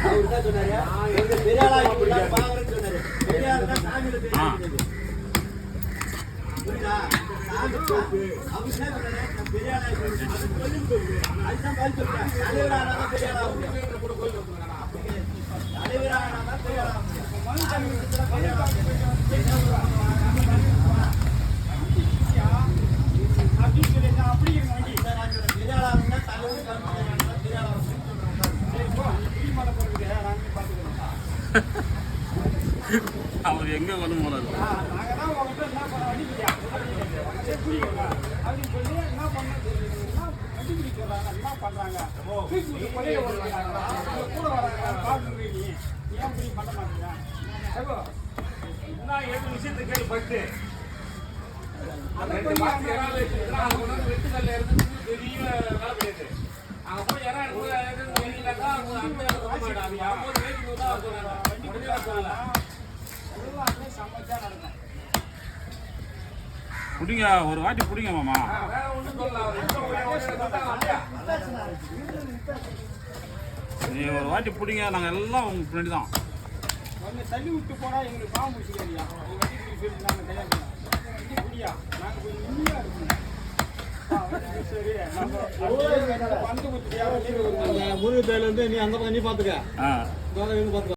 அவர் தான் சொன்னாரு பெரிய ஆளா பாக்குறேன்னு சொன்னாரு. பெரிய ஆள் தான் சாமியில தெரியாது. புரியுதா? சாமி அவர் என்ன சொன்னாரு பெரிய ஆளா அதுதான் பதில் சொல்றேன். தலைவரானா பெரிய ஆளா தலைவரானா பெரிய ஆளா அவர் எங்க கொண்டு போனாரு? விஷயத்தை கேள்வி பட்டு பெரிய வேலை கிடையாது. அங்க போய் யாரா புடிங்க, ஒரு வாட்டி புடிங்க மாமா. நீ ஒரு வாட்டி புடிங்க, நாங்க எல்லாம் உங்க பின்னாடி தான். கொஞ்சம் தள்ளி விட்டு போனா எங்களுக்கு பாவம் முடிச்சுக்காதியா. முருகன் பேர்ல இருந்து நீ அங்க நீ பாத்துக்க.